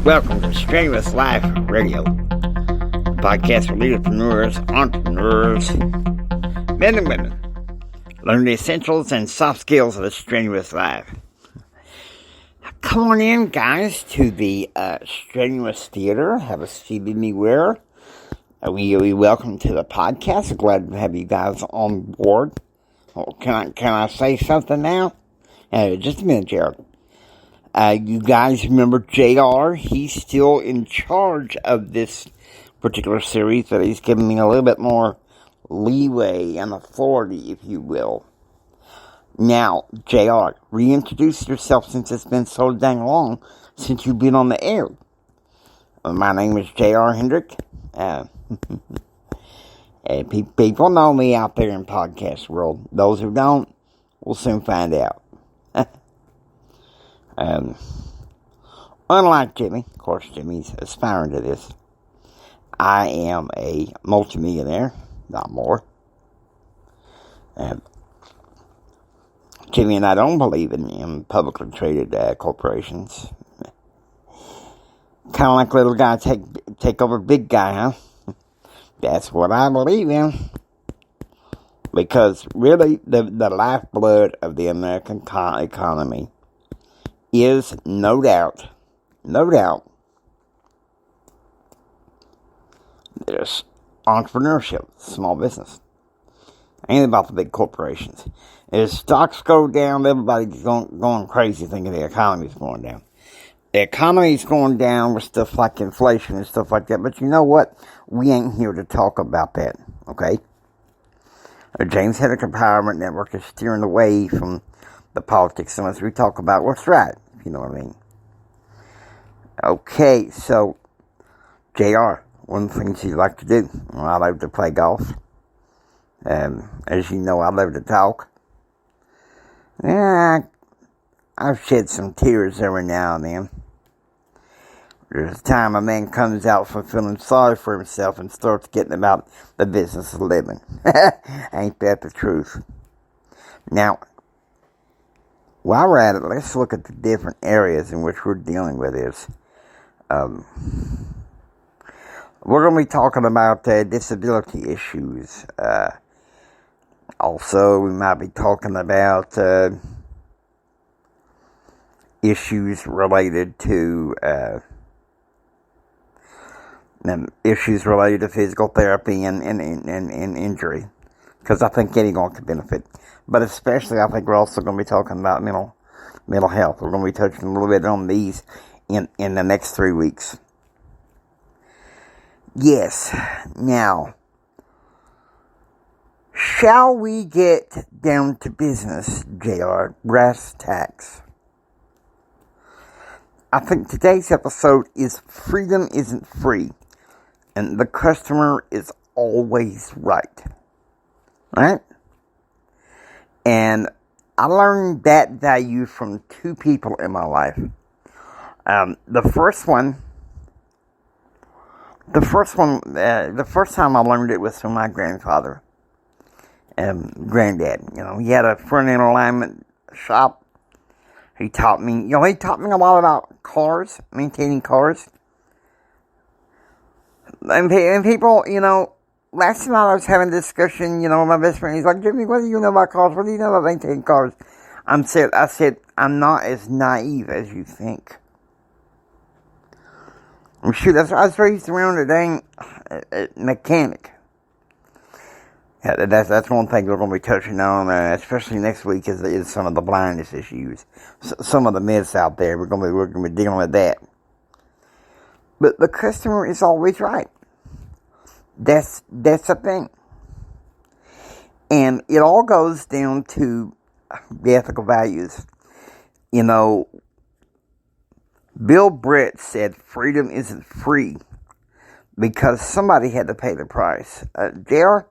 Welcome to Strenuous Life Radio, a podcast for leaderpreneurs, entrepreneurs, men and women. Learn the essentials and soft skills of a strenuous life. Come on in, guys, to the Strenuous Theater. Have a seat anywhere. We welcome to the podcast. Glad to have you guys on board. Oh, can I say something now? Just a minute, Jared. You guys remember JR? He's still in charge of this particular series, but he's giving me a little bit more leeway and authority, if you will. Now, JR, reintroduce yourself since it's been so dang long since you've been on the air. My name is JR Hendrick. People know me out there in podcast world. Those who don't, we'll soon find out. Unlike Jimmy, of course Jimmy's aspiring to this, I am a multimillionaire, not more. Jimmy and I don't believe in publicly traded corporations. Kind of like little guy take over big guy, huh? That's what I believe in. Because really, the lifeblood of the American economy is no doubt, there's entrepreneurship, small business. Ain't about the big corporations. As stocks go down, everybody's going crazy thinking the economy's going down. The economy's going down with stuff like inflation and stuff like that. But you know what? We ain't here to talk about that, okay? The James Hendrick Empowerment Network is steering away from the politics unless we talk about what's right, if you know what I mean. Okay, so, JR, one of the things you like to do, I love to play golf. As you know, I love to talk. Yeah, I've shed some tears every now and then. There's a time a man comes out from feeling sorry for himself and starts getting about the business of living. Ain't that the truth? Now, while we're at it, let's look at the different areas in which we're dealing with this. We're going to be talking about disability issues. Also, we might be talking about issues related to physical therapy and injury, because I think anyone could benefit. But especially, I think we're also going to be talking about mental health. We're going to be touching a little bit on these in the next 3 weeks. Yes. Now, shall we get down to business, JR? Brass tacks. I think today's episode is Freedom Isn't Free, and the customer is always right. Right? And I learned that value from two people in my life. The first time I learned it was from my grandfather. Granddad, he had a front end alignment shop. He taught me a lot about cars, maintaining cars. And people, last night I was having a discussion, with my best friend. He's like, Jimmy, what do you know about cars? What do you know about maintaining cars? I said, I'm not as naive as you think. Shoot, I was raised around a dang mechanic. Yeah, that's one thing we're going to be touching on, especially next week, is some of the blindness issues. Some of the myths out there, we're going to be dealing with that. But the customer is always right. That's the thing. And it all goes down to the ethical values. Bill Britt said freedom isn't free because somebody had to pay the price. JR,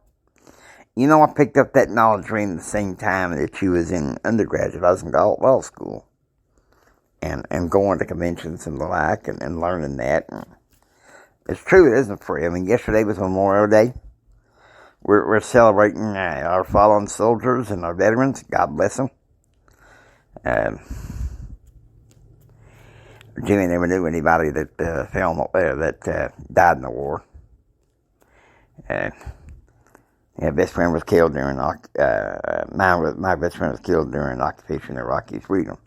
I picked up that knowledge around the same time that you was in undergraduate. I was in law school. And going to conventions and the like and learning that. It's true, it isn't free. I mean, yesterday was Memorial Day. We're celebrating our fallen soldiers and our veterans. God bless them. Jimmy never knew anybody that died in the war. My best friend was killed during my best friend was killed during occupation of Iraqi freedom.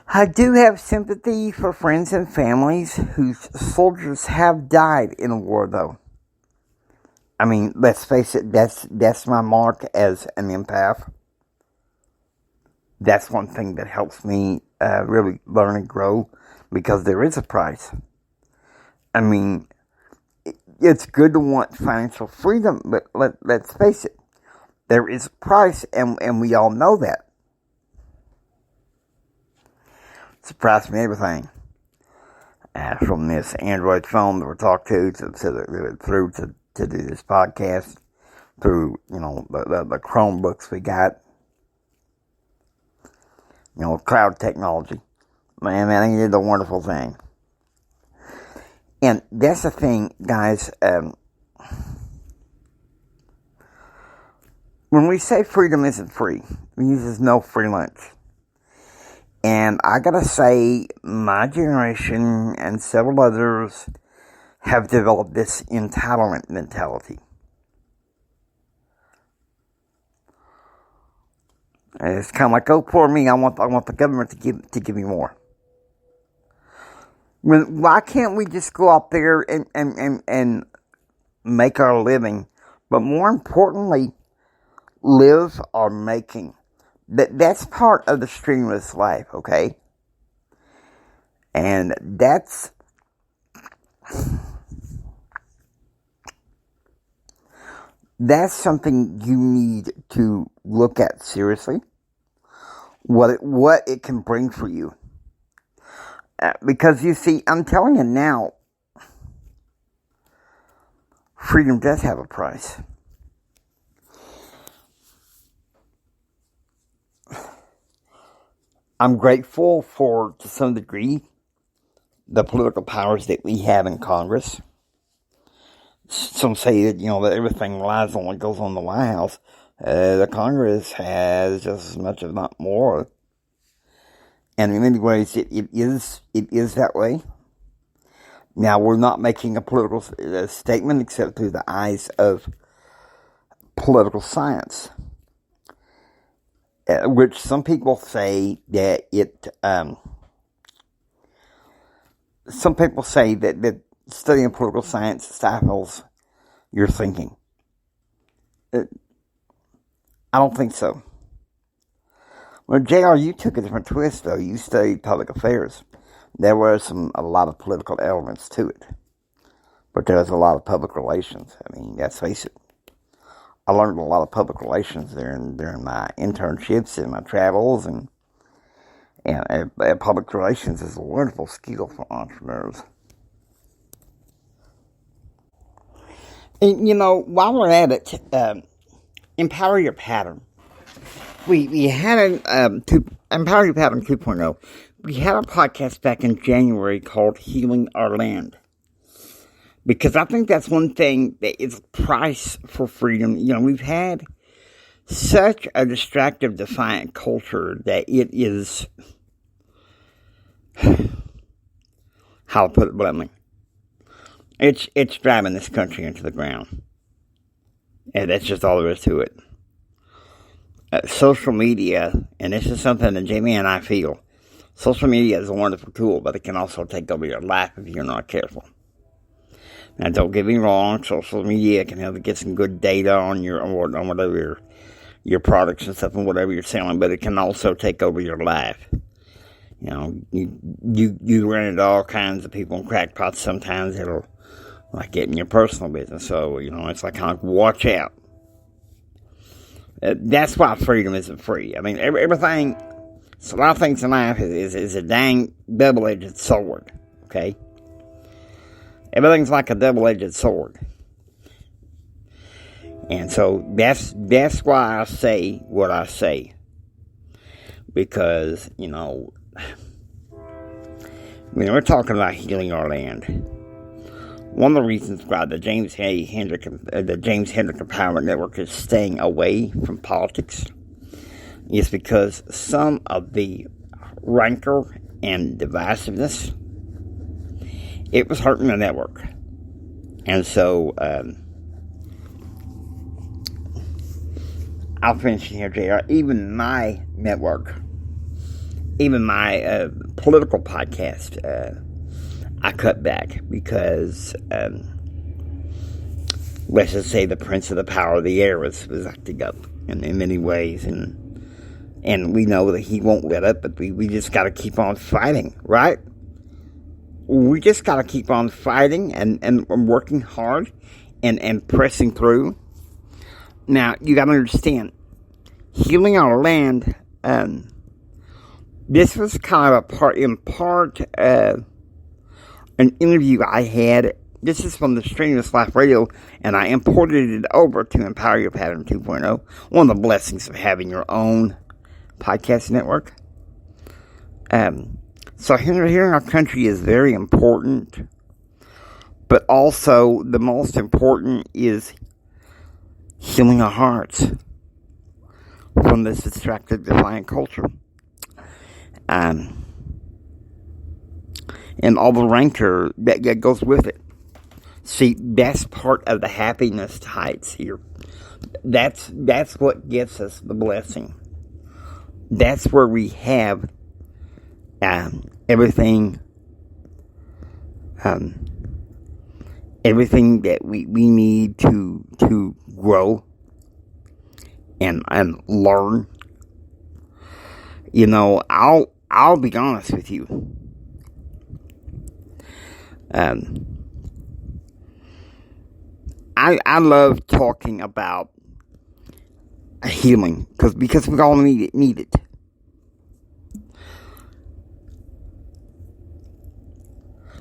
I do have sympathy for friends and families whose soldiers have died in the war, though. I mean, let's face it, that's my mark as an empath. That's one thing that helps me really learn and grow, because there is a price. I mean, it's good to want financial freedom, but let's face it, there is a price, and we all know that. It's a price for everything. From this Android phone that we're talking through to do this podcast, through, the Chromebooks we got, cloud technology. Man, I think it's a wonderful thing. And that's the thing, guys. When we say freedom isn't free, it means there's no free lunch. And I gotta say, my generation and several others have developed this entitlement mentality. It's kind of like, oh, poor me, I want the government to give me more. Why can't we just go out there and make our living, but more importantly, live our making? That's part of the strenuous life, okay? And that's something you need to look at seriously. What it can bring for you. Because you see, I'm telling you now, freedom does have a price. I'm grateful for, to some degree, the political powers that we have in Congress. Some say that, that everything relies on what goes on in the White House. The Congress has just as much, if not more. And in many ways, it is that way. Now, we're not making a political statement except through the eyes of political science. Which some people say that some people say that studying political science stifles your thinking. I don't think so. Well, JR, you took a different twist, though. You studied public affairs. There were a lot of political elements to it. But there was a lot of public relations. I mean, let's face it. I learned a lot of public relations during my internships and my travels, and public relations is a wonderful skill for entrepreneurs. And, while we're at it, empower your pattern. We had Empower Your Pattern 2.0. We had a podcast back in January called Healing Our Land. Because I think that's one thing that is a price for freedom. We've had such a distractive, defiant culture that it is, how to put it bluntly, it's driving this country into the ground. And that's just all there is to it. Social media, and this is something that Jamie and I feel, social media is a wonderful tool, but it can also take over your life if you're not careful. Now, don't get me wrong, social media can help you get some good data on whatever your products and stuff and whatever you're selling, but it can also take over your life. You run into all kinds of people and crackpots sometimes that'll get in your personal business. So, it's kind of watch out. That's why freedom isn't free. I mean, everything, so a lot of things in life is a dang double-edged sword, okay? Everything's like a double-edged sword. And so that's why I say what I say. Because, when we're talking about healing our land, one of the reasons why the James Hendrick Empowerment Network is staying away from politics is because some of the rancor and divisiveness, it was hurting the network. And so, I'll finish here, JR. Even my network, even my political podcast, I cut back because, let's just say, the Prince of the Power of the Air was acting up in many ways, and we know that he won't let up, but we just got to keep on fighting, right? We just got to keep on fighting and working hard and pressing through. Now, you got to understand, healing our land, this was kind of in part, an interview I had. This is from the Strenuous Life Radio, and I imported it over to Empower Your Pattern 2.0. One of the blessings of having your own podcast network. So here in our country is very important, but also the most important is healing our hearts from this distracted, defiant culture. And all the rancor that goes with it. See, that's part of the happiness heights here. That's what gets us the blessing. That's where we have everything that we need to grow and learn. You know, I'll be honest with you. I love talking about healing because we all need it.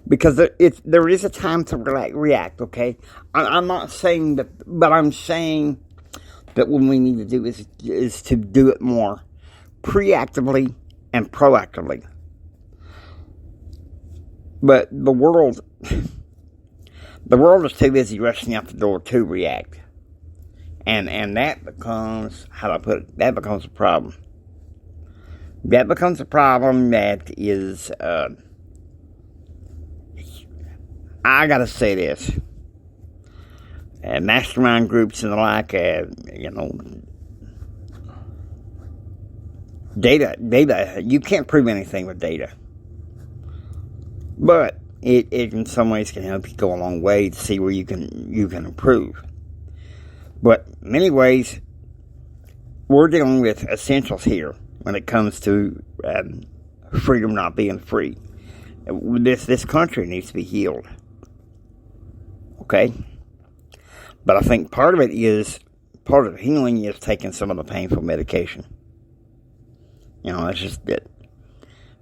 Because there is a time to react, okay? I'm not saying that, but I'm saying that what we need to do is to do it more preactively and proactively. But the world is too busy rushing out the door to react. And that becomes, how do I put it, that becomes a problem. That becomes a problem that is, I gotta say this. Mastermind groups and the like, data, you can't prove anything with data. But it in some ways can help you go a long way to see where you can improve. But in many ways, we're dealing with essentials here when it comes to freedom not being free. This country needs to be healed. Okay? But I think part of healing is taking some of the painful medication. You know, that's just it.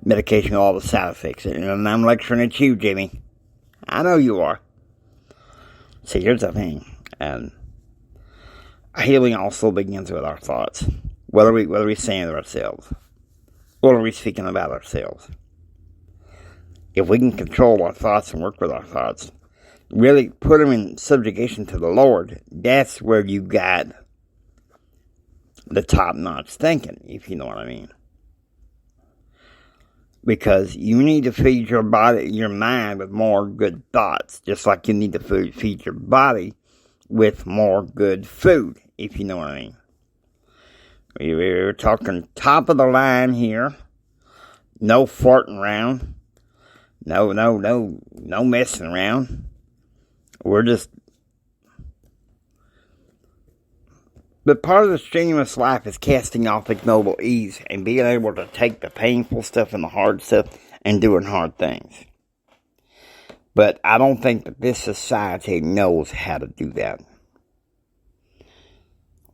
Medication, all the side effects. And I'm lecturing at you, Jimmy. I know you are. See, here's the thing. Healing also begins with our thoughts. What are we saying to ourselves? What are we speaking about ourselves? If we can control our thoughts and work with our thoughts, really put them in subjugation to the Lord, that's where you got the top-notch thinking, if you know what I mean. Because you need to feed your mind with more good thoughts, just like you need to feed your body with more good food, if you know what I mean. We're talking top of the line here. No farting around. No messing around. But part of the strenuous life is casting off ignoble ease and being able to take the painful stuff and the hard stuff and doing hard things. But I don't think that this society knows how to do that.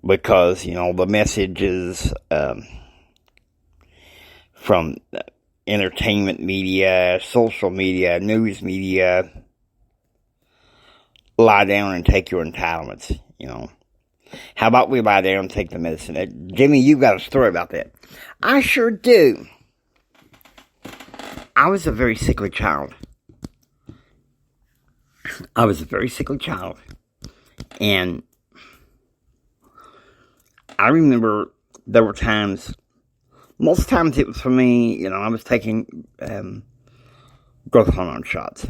Because, the messages from entertainment media, social media, news media, lie down and take your entitlements, How about we lie down and take the medicine? Jimmy, you got a story about that. I sure do. I was a very sickly child. And I remember there were times Most times it was for me, I was taking growth hormone shots.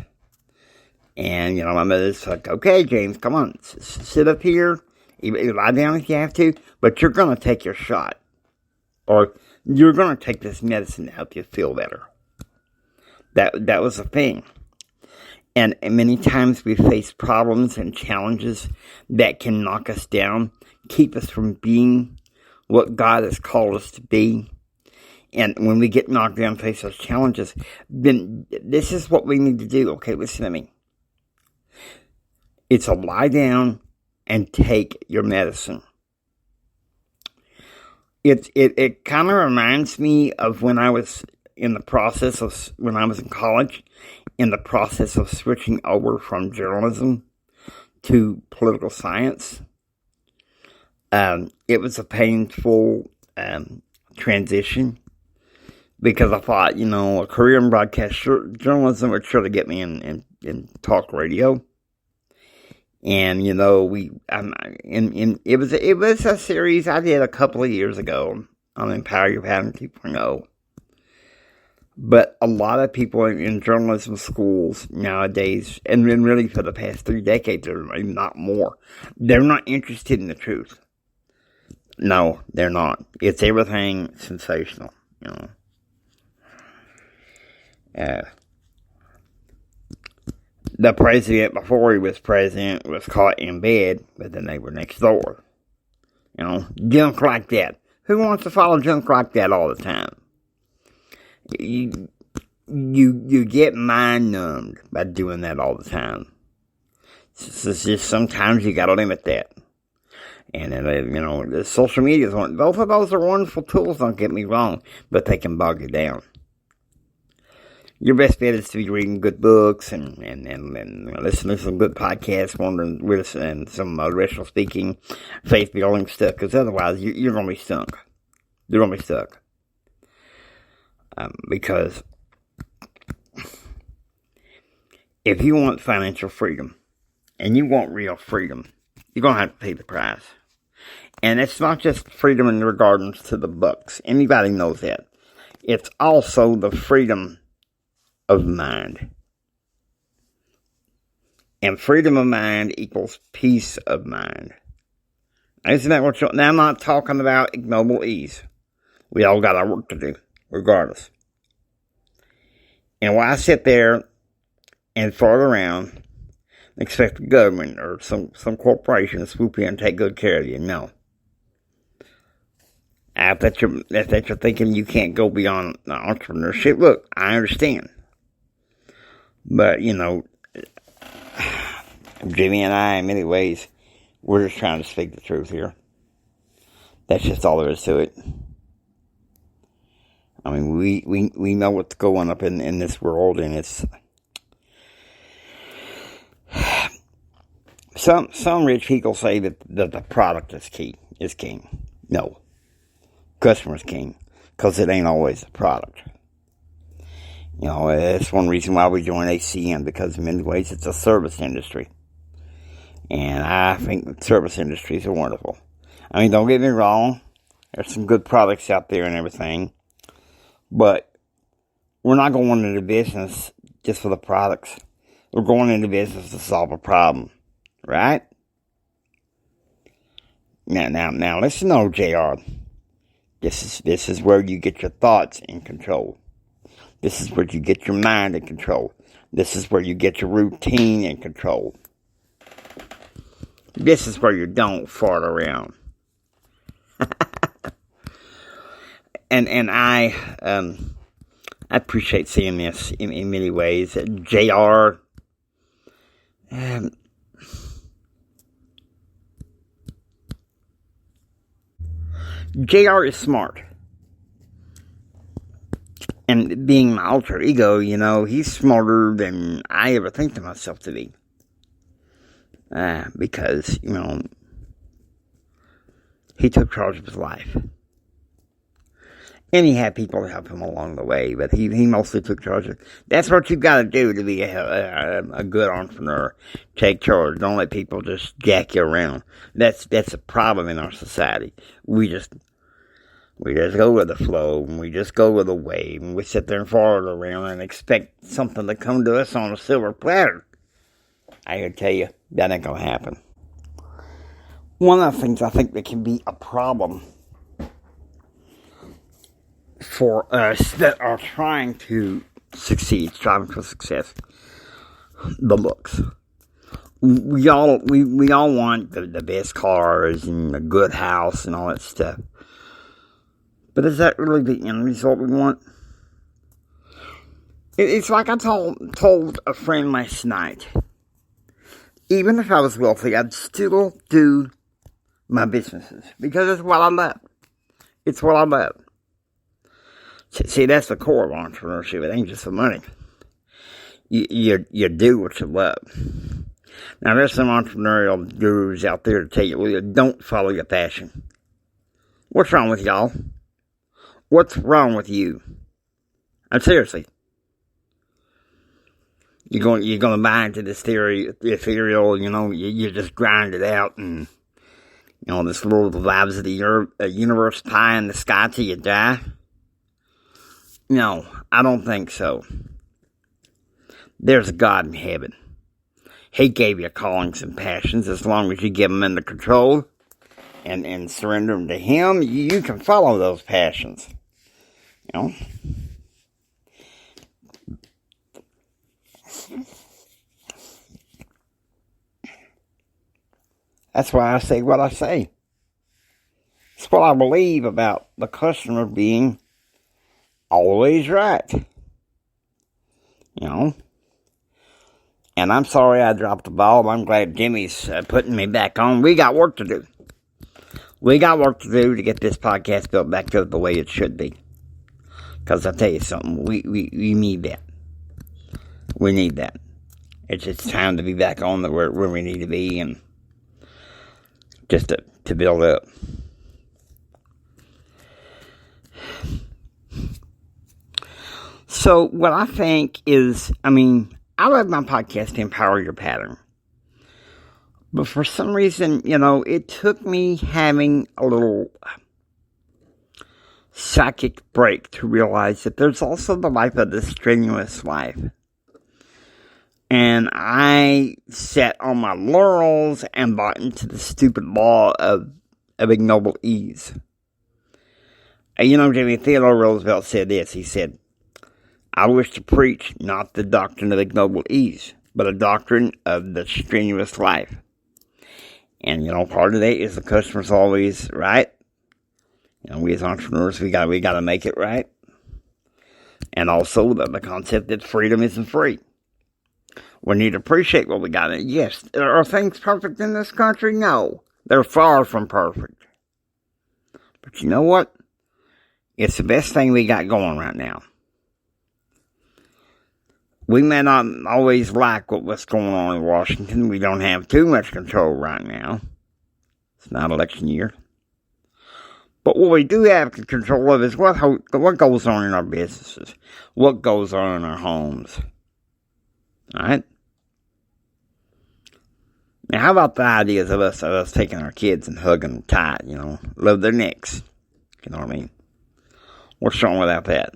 And, my mother's like, okay, James, come on, sit up here. You lie down if you have to, but you're going to take your shot. Or you're going to take this medicine to help you feel better. That was the thing. And many times we face problems and challenges that can knock us down, keep us from being what God has called us to be. And when we get knocked down, face those challenges, then this is what we need to do. Okay, listen to me. It's a lie down and take your medicine. It kind of reminds me of when I was in the process of, when I was in college, in the process of switching over from journalism to political science. It was a painful transition because I thought, a career in broadcast journalism would surely get me in talk radio. And, it was a series I did a couple of years ago on Empower Your Pattern 2.0. But a lot of people in journalism schools nowadays, and really for the past 3 decades, or maybe not more, they're not interested in the truth. No, they're not. It's everything sensational, The president, before he was president, was caught in bed with the neighbor next door. Junk like that. Who wants to follow junk like that all the time? You get mind numbed by doing that all the time. It's just sometimes you gotta limit that. And then, the social media is both of those are wonderful tools, don't get me wrong, but they can bog you down. Your best bet is to be reading good books and listening to some good podcasts, and some motivational speaking, faith building stuff, because otherwise you're going to be stuck. You're going to be stuck. Because if you want financial freedom and you want real freedom, you're going to have to pay the price. And it's not just freedom in regards to the bucks. Anybody knows that. It's also the freedom of mind. And freedom of mind equals peace of mind. Isn't that what now I'm not talking about ignoble ease. We all got our work to do, regardless. And why sit there and fart around and expect the government or some corporation to swoop in and take good care of you? No. I bet you're thinking you can't go beyond entrepreneurship. Look, I understand. But, Jimmy and I, in many ways, we're just trying to speak the truth here. That's just all there is to it. I mean, we know what's going up in this world, and it's... Some rich people say that the product is king. No. Customer's king. Because it ain't always the product. That's one reason why we joined ACM, because in many ways it's a service industry. And I think the service industries are wonderful. I mean, don't get me wrong. There's some good products out there and everything. But we're not going into business just for the products. We're going into business to solve a problem. Right? Now listen to JR. This is where you get your thoughts in control. This is where you get your mind in control. This is where you get your routine in control. This is where you don't fart around. and I appreciate seeing this in many ways. JR, JR is smart. And being my alter ego, he's smarter than I ever think to myself to be. Because, he took charge of his life. And he had people to help him along the way, but he mostly took charge of it. That's what you've got to do to be a good entrepreneur. Take charge. Don't let people just jack you around. That's a problem in our society. We just go with the flow, and we just go with the wave, and we sit there and follow it around and expect something to come to us on a silver platter. I can tell you, that ain't gonna happen. One of the things I think that can be a problem for us that are trying to succeed, striving for success, the looks. We all want the best cars and a good house and all that stuff. But is that really the end result we want? It's like I told a friend last night. Even if I was wealthy, I'd still do my businesses. Because it's what I love. It's what I love. See, that's the core of entrepreneurship. It ain't just the money. You do what you love. Now, there's some entrepreneurial gurus out there to tell you, well, don't follow your passion. What's wrong with y'all? What's wrong with you? And seriously. You're going to buy into this ethereal, you just grind it out and, this little vibes of the universe pie in the sky till you die. No, I don't think so. There's a God in heaven. He gave you callings and passions. As long as you give them into control and surrender them to Him, you can follow those passions. That's why I say what I say. It's what I believe about the customer being always right. And I'm sorry I dropped the ball. I'm glad Jimmy's putting me back on. We got work to do. We got work to do to get this podcast built back up the way it should be. Because I'll tell you something, we need that. We need that. It's time to be back on where we need to be and just to build up. So what I think is, I love my podcast to empower your pattern. But for some reason, it took me having a little psychic break to realize that there's also the life of the strenuous life. And I sat on my laurels and bought into the stupid law of ignoble ease. Jimmy Theodore Roosevelt said this. He said, I wish to preach not the doctrine of ignoble ease, but a doctrine of the strenuous life. And, part of that is the customer's always right. We as entrepreneurs, we got to make it right. And also the concept that freedom isn't free. We need to appreciate what we got. Yes, are things perfect in this country? No, they're far from perfect. But you know what? It's the best thing we got going right now. We may not always like what's going on in Washington. We don't have too much control right now. It's not election year. But what we do have control of is what goes on in our businesses. What goes on in our homes. Alright? Now, how about the ideas of us taking our kids and hugging them tight, love their necks. You know what I mean? What's wrong without that?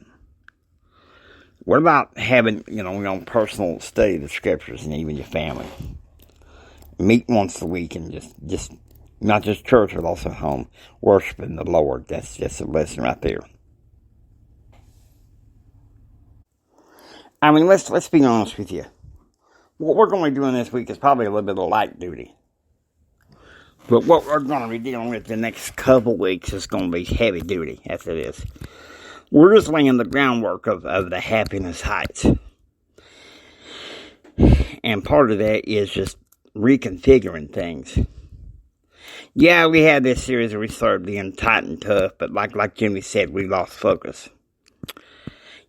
What about having, your own personal study of the scriptures and even your family? Meet once a week and just not just church, but also home, worshiping the Lord. That's just a lesson right there. Let's be honest with you. What we're going to be doing this week is probably a little bit of light duty. But what we're going to be dealing with the next couple weeks is going to be heavy duty, as it is. We're just laying the groundwork of the happiness heights. And part of that is just reconfiguring things. Yeah, we had this series where we started being tight and tough, but like Jimmy said, we lost focus.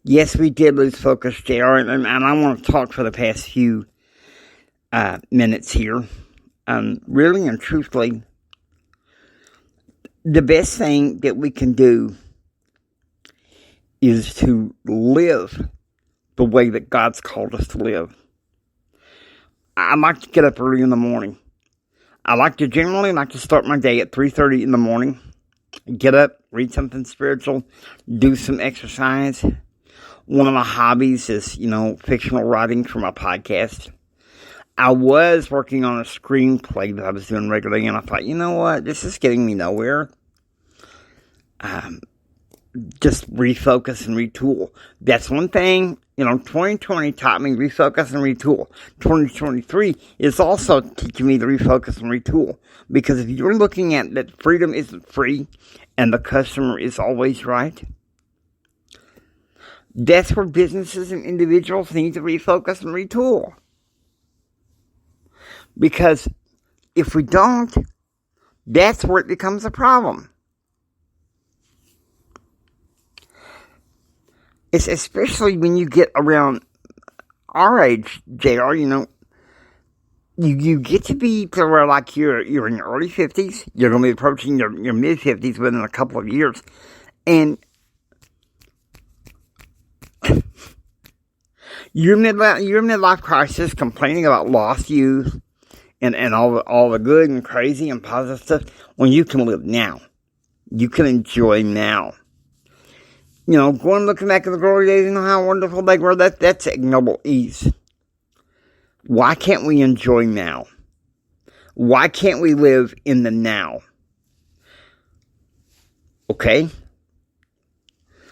Yes, we did lose focus, JR, and I want to talk for the past few minutes here. Really and truthfully, the best thing that we can do is to live the way that God's called us to live. I like to get up early in the morning. I generally like to start my day at 3:30 in the morning. Get up, read something spiritual, do some exercise. One of my hobbies is, fictional writing for my podcast. I was working on a screenplay that I was doing regularly, and I thought, you know what, this is getting me nowhere. Just refocus and retool. That's one thing, 2020 taught me refocus and retool. 2023 is also teaching me to refocus and retool. Because if you're looking at that freedom isn't free and the customer is always right, that's where businesses and individuals need to refocus and retool. Because if we don't, that's where it becomes a problem. It's especially when you get around our age, JR, you get to be to where like you're in your early 50s, you're going to be approaching your mid 50s within a couple of years, and your midlife crisis, complaining about lost youth and all the good and crazy and positive stuff, when you can live now. You can enjoy now. Going looking back at the glory days, how wonderful they were, that's ignoble ease. Why can't we enjoy now? Why can't we live in the now? Okay?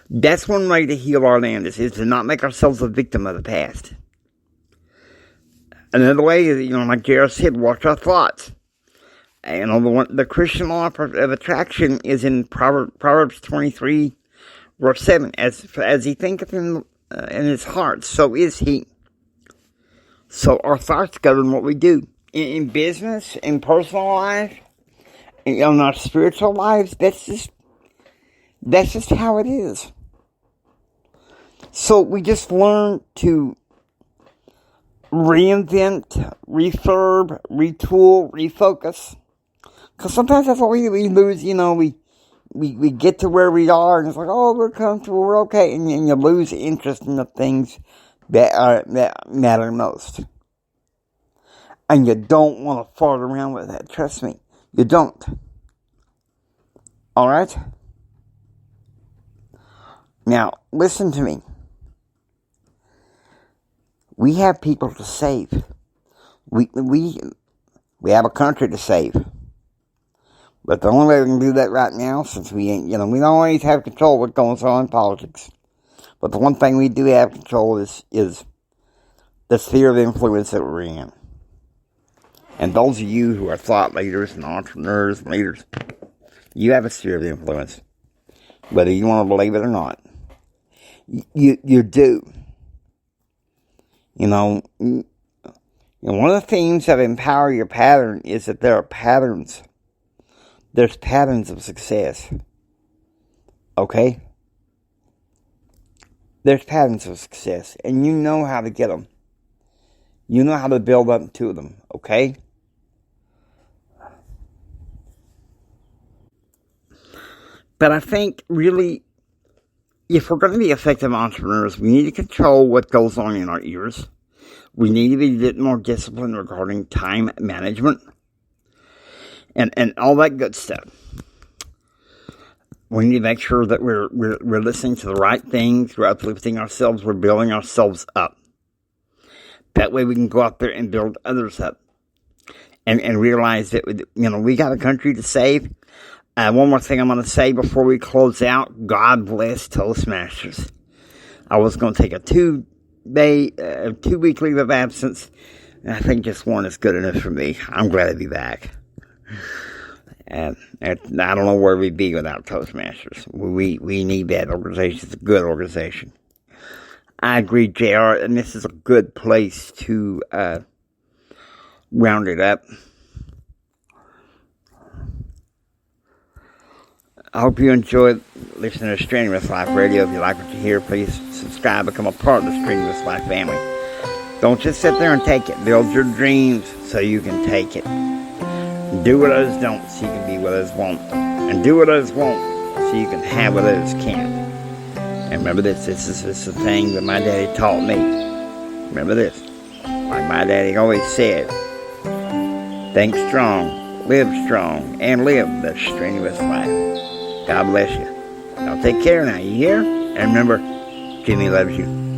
That's one way to heal our land, is to not make ourselves a victim of the past. Another way is, like Jared said, watch our thoughts. And the Christian law of attraction is in Proverbs 23, verse 7. As he thinketh in his heart, so is he. So our thoughts govern what we do. In business, in personal life, in our spiritual lives, that's just how it is. So we just learn to reinvent, refurb, retool, refocus. Because sometimes that's what we lose, we get to where we are, and it's like, oh, we're comfortable, we're okay, and you lose interest in the things that matter most. And you don't want to fart around with that, trust me, you don't. Alright? Now, listen to me. We have people to save. We have a country to save. But the only way we can do that right now, since we ain't, we don't always have control of what goes on in politics. But the one thing we do have control is the sphere of influence that we're in. And those of you who are thought leaders and entrepreneurs and leaders, you have a sphere of influence. Whether you want to believe it or not. You do. One of the themes of Empower Your Pattern is that there are patterns. There's patterns of success. Okay? There's patterns of success. And you know how to get them. You know how to build up to them. Okay? But I think, really, if we're going to be effective entrepreneurs, we need to control what goes on in our ears. We need to be a bit more disciplined regarding time management. And all that good stuff. We need to make sure that we're listening to the right things, we're uplifting ourselves, we're building ourselves up. That way we can go out there and build others up. And realize that, we got a country to save. One more thing I'm going to say before we close out. God bless Toastmasters. I was going to take a 2-week leave of absence. And I think just one is good enough for me. I'm glad to be back. And I don't know where we'd be without Toastmasters. We need that organization. It's a good organization. I agree, JR, and this is a good place to round it up. I hope you enjoyed listening to Strenuous Life Radio. If you like what you hear, please subscribe, become a part of the Strenuous Life family. Don't just sit there and take it. Build your dreams so you can take it. Do what others don't so you can be what others won't. And do what others won't so you can have what others can't. And remember this is the thing that my daddy taught me. Remember this. Like my daddy always said, think strong, live strong, and live the strenuous life. God bless you. Y'all take care now, you hear? And remember, Jimmy loves you.